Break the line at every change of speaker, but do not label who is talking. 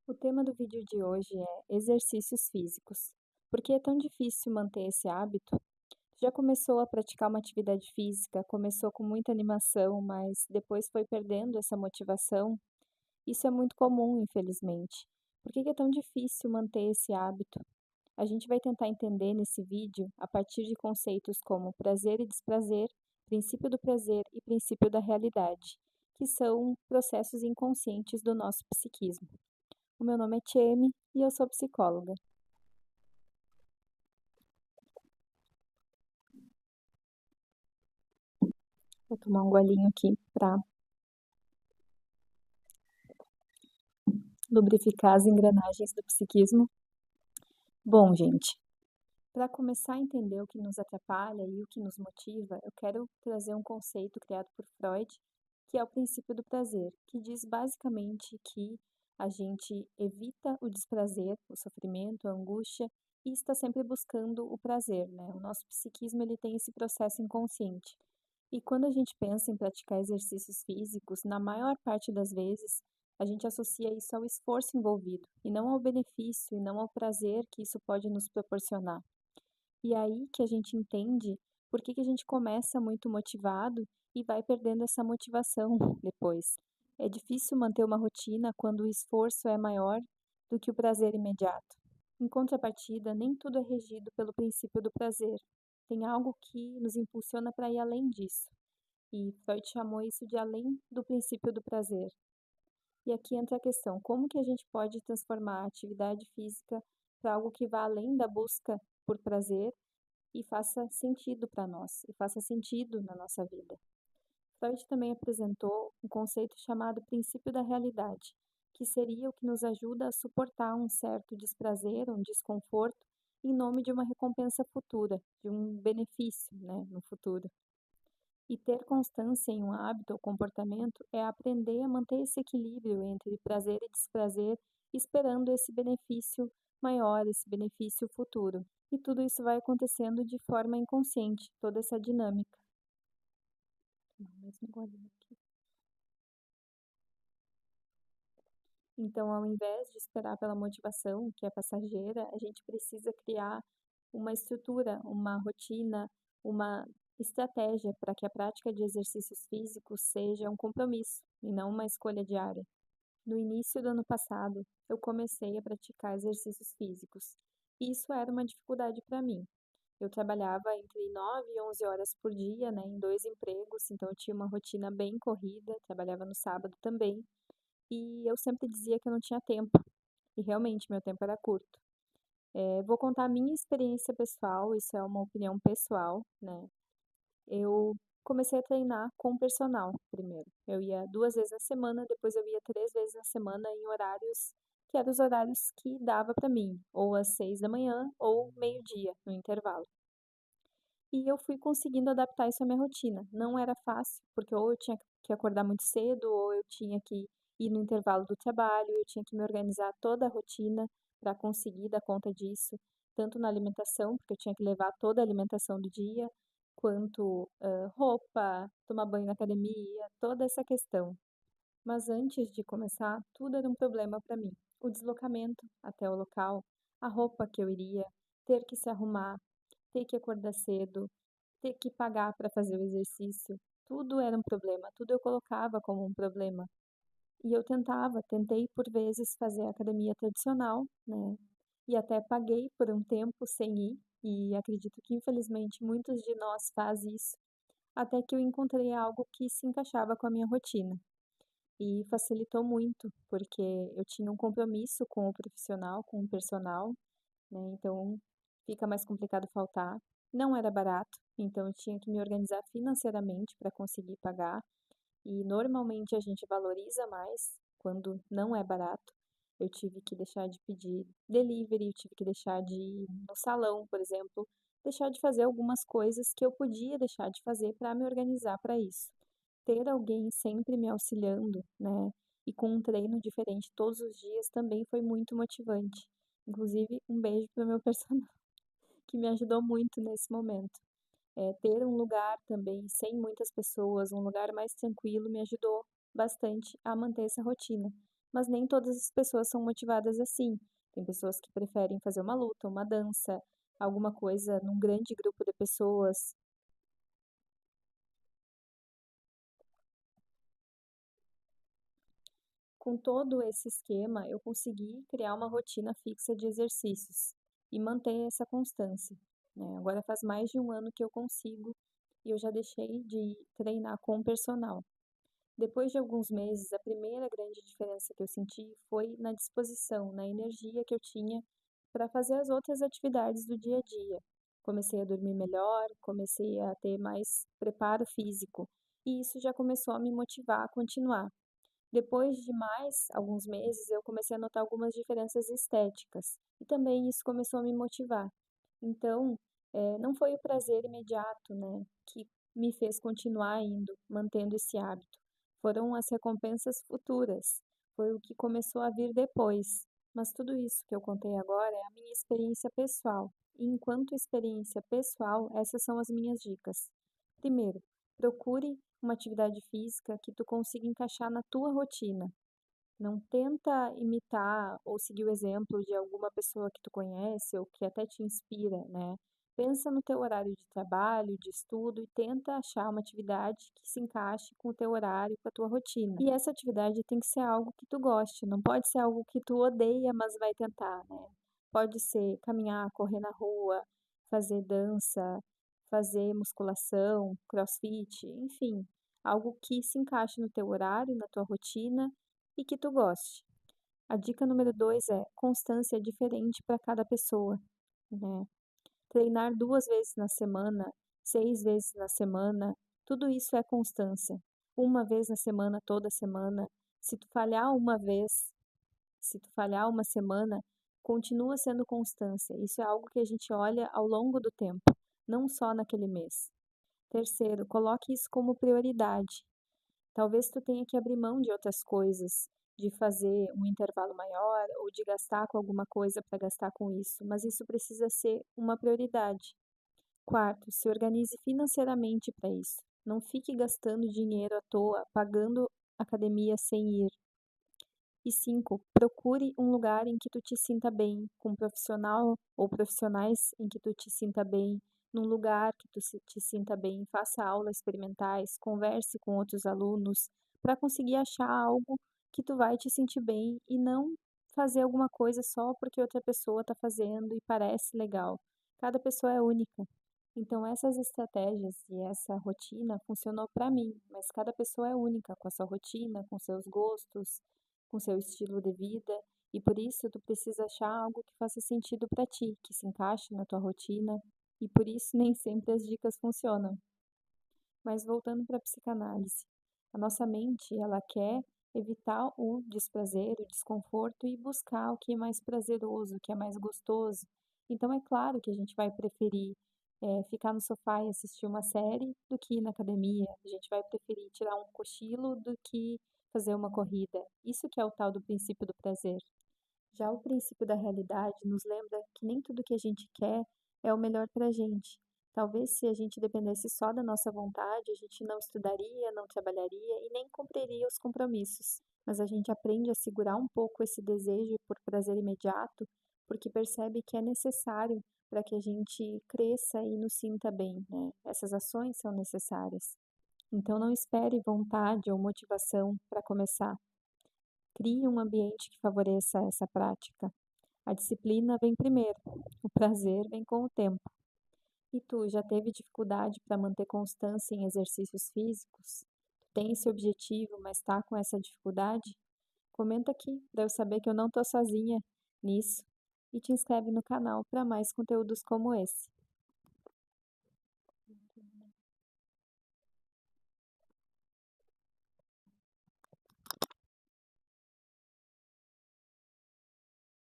O tema do vídeo de hoje é exercícios físicos. Por que é tão difícil manter esse hábito? Já começou a praticar uma atividade física, começou com muita animação, mas depois foi perdendo essa motivação? Isso é muito comum, infelizmente. Por que é tão difícil manter esse hábito? A gente vai tentar entender nesse vídeo a partir de conceitos como prazer e desprazer, princípio do prazer e princípio da realidade, que são processos inconscientes do nosso psiquismo. O meu nome é Tieme e eu sou psicóloga. Vou tomar um golinho aqui para lubrificar as engrenagens do psiquismo. Bom, gente, para começar a entender o que nos atrapalha e o que nos motiva, eu quero trazer um conceito criado por Freud, que é o princípio do prazer, que diz basicamente que a gente evita o desprazer, o sofrimento, a angústia e está sempre buscando o prazer, né? O nosso psiquismo ele tem esse processo inconsciente. E quando a gente pensa em praticar exercícios físicos, na maior parte das vezes, a gente associa isso ao esforço envolvido, e não ao benefício, e não ao prazer que isso pode nos proporcionar. E aí que a gente entende por que a gente começa muito motivado e vai perdendo essa motivação depois. É difícil manter uma rotina quando o esforço é maior do que o prazer imediato. Em contrapartida, nem tudo é regido pelo princípio do prazer. Tem algo que nos impulsiona para ir além disso. E Freud chamou isso de além do princípio do prazer. E aqui entra a questão, como que a gente pode transformar a atividade física para algo que vá além da busca por prazer e faça sentido para nós, e faça sentido na nossa vida. Freud também apresentou um conceito chamado princípio da realidade, que seria o que nos ajuda a suportar um certo desprazer, um desconforto, em nome de uma recompensa futura, de um benefício, né, no futuro. E ter constância em um hábito ou comportamento é aprender a manter esse equilíbrio entre prazer e desprazer, esperando esse benefício maior, esse benefício futuro. E tudo isso vai acontecendo de forma inconsciente, toda essa dinâmica. Mais um golinho aqui. Então, ao invés de esperar pela motivação, que é passageira, a gente precisa criar uma estrutura, uma rotina, uma estratégia para que a prática de exercícios físicos seja um compromisso e não uma escolha diária. No início do ano passado, eu comecei a praticar exercícios físicos. E isso era uma dificuldade para mim. Eu trabalhava entre 9 e 11 horas por dia, né, em dois empregos, então eu tinha uma rotina bem corrida, trabalhava no sábado também, e eu sempre dizia que eu não tinha tempo, e realmente meu tempo era curto. Vou contar a minha experiência pessoal, isso é uma opinião pessoal, né. Eu comecei a treinar com personal primeiro. Eu ia 2 vezes na semana, depois eu ia 3 vezes na semana em horários que eram os horários que dava para mim, ou às 6 da manhã ou meio-dia, no intervalo. E eu fui conseguindo adaptar isso à minha rotina. Não era fácil, porque ou eu tinha que acordar muito cedo, ou eu tinha que ir no intervalo do trabalho, eu tinha que me organizar toda a rotina para conseguir dar conta disso, tanto na alimentação, porque eu tinha que levar toda a alimentação do dia, quanto roupa, tomar banho na academia, toda essa questão. Mas antes de começar, tudo era um problema para mim. O deslocamento até o local, a roupa que eu iria, ter que se arrumar, ter que acordar cedo, ter que pagar para fazer o exercício, tudo era um problema, tudo eu colocava como um problema. E eu tentei por vezes fazer a academia tradicional, né? E até paguei por um tempo sem ir, e acredito que infelizmente muitos de nós faz isso, até que eu encontrei algo que se encaixava com a minha rotina. E facilitou muito, porque eu tinha um compromisso com o profissional, com o personal, né, então fica mais complicado faltar. Não era barato, então eu tinha que me organizar financeiramente para conseguir pagar, e normalmente a gente valoriza mais quando não é barato. Eu tive que deixar de pedir delivery, eu tive que deixar de ir no salão, por exemplo, deixar de fazer algumas coisas que eu podia deixar de fazer para me organizar para isso. Ter alguém sempre me auxiliando, né, e com um treino diferente todos os dias também foi muito motivante. Inclusive, um beijo para o meu personal, que me ajudou muito nesse momento. Ter um lugar também sem muitas pessoas, um lugar mais tranquilo, me ajudou bastante a manter essa rotina. mas nem todas as pessoas são motivadas assim. Tem pessoas que preferem fazer uma luta, uma dança, alguma coisa num grande grupo de pessoas. Com todo esse esquema, eu consegui criar uma rotina fixa de exercícios e manter essa constância, né? Agora faz mais de um ano que eu consigo e eu já deixei de treinar com o personal. Depois de alguns meses, a primeira grande diferença que eu senti foi na disposição, na energia que eu tinha para fazer as outras atividades do dia a dia. Comecei a dormir melhor, comecei a ter mais preparo físico, e isso já começou a me motivar a continuar. Depois de mais alguns meses, eu comecei a notar algumas diferenças estéticas, e também isso começou a me motivar. Então, não foi o prazer imediato, né, que me fez continuar indo, mantendo esse hábito. Foram as recompensas futuras, foi o que começou a vir depois. Mas tudo isso que eu contei agora é a minha experiência pessoal. E enquanto experiência pessoal, essas são as minhas dicas. Primeiro, procure uma atividade física que tu consiga encaixar na tua rotina. Não tenta imitar ou seguir o exemplo de alguma pessoa que tu conhece ou que até te inspira, né? Pensa no teu horário de trabalho, de estudo e tenta achar uma atividade que se encaixe com o teu horário, com a tua rotina. E essa atividade tem que ser algo que tu goste, não pode ser algo que tu odeia, mas vai tentar, né? Pode ser caminhar, correr na rua, fazer dança, fazer musculação, crossfit, enfim, algo que se encaixe no teu horário, na tua rotina e que tu goste. A dica número 2 é: constância é diferente para cada pessoa, né. Treinar 2 vezes na semana, 6 vezes na semana, tudo isso é constância. Uma vez na semana, toda semana, se tu falhar uma vez, se tu falhar uma semana, continua sendo constância. Isso é algo que a gente olha ao longo do tempo, não só naquele mês. Terceiro, coloque isso como prioridade. Talvez tu tenha que abrir mão de outras coisas, de fazer um intervalo maior ou de gastar com alguma coisa para gastar com isso, mas isso precisa ser uma prioridade. Quarto, se organize financeiramente para isso. Não fique gastando dinheiro à toa, pagando academia sem ir. E 5, procure um lugar em que tu te sinta bem, com um profissional ou profissionais em que tu te sinta bem, num lugar que tu te sinta bem, faça aulas experimentais, converse com outros alunos, para conseguir achar algo que tu vai te sentir bem e não fazer alguma coisa só porque outra pessoa está fazendo e parece legal. Cada pessoa é única. Então essas estratégias e essa rotina funcionou para mim, mas cada pessoa é única, com a sua rotina, com seus gostos, com seu estilo de vida, e por isso tu precisa achar algo que faça sentido para ti, que se encaixe na tua rotina, e por isso nem sempre as dicas funcionam. Mas voltando para a psicanálise, a nossa mente, ela quer evitar o desprazer, o desconforto e buscar o que é mais prazeroso, o que é mais gostoso. Então é claro que a gente vai preferir ficar no sofá e assistir uma série do que ir na academia. A gente vai preferir tirar um cochilo do que fazer uma corrida. Isso que é o tal do princípio do prazer. Já o princípio da realidade nos lembra que nem tudo que a gente quer é o melhor para a gente. Talvez se a gente dependesse só da nossa vontade, a gente não estudaria, não trabalharia e nem cumpriria os compromissos. Mas a gente aprende a segurar um pouco esse desejo por prazer imediato, porque percebe que é necessário para que a gente cresça e nos sinta bem, né? Essas ações são necessárias. Então não espere vontade ou motivação para começar. Crie um ambiente que favoreça essa prática. A disciplina vem primeiro, o prazer vem com o tempo. E tu, já teve dificuldade para manter constância em exercícios físicos? Tu tem esse objetivo, mas está com essa dificuldade? Comenta aqui para eu saber que eu não estou sozinha nisso. E te inscreve no canal para mais conteúdos como esse.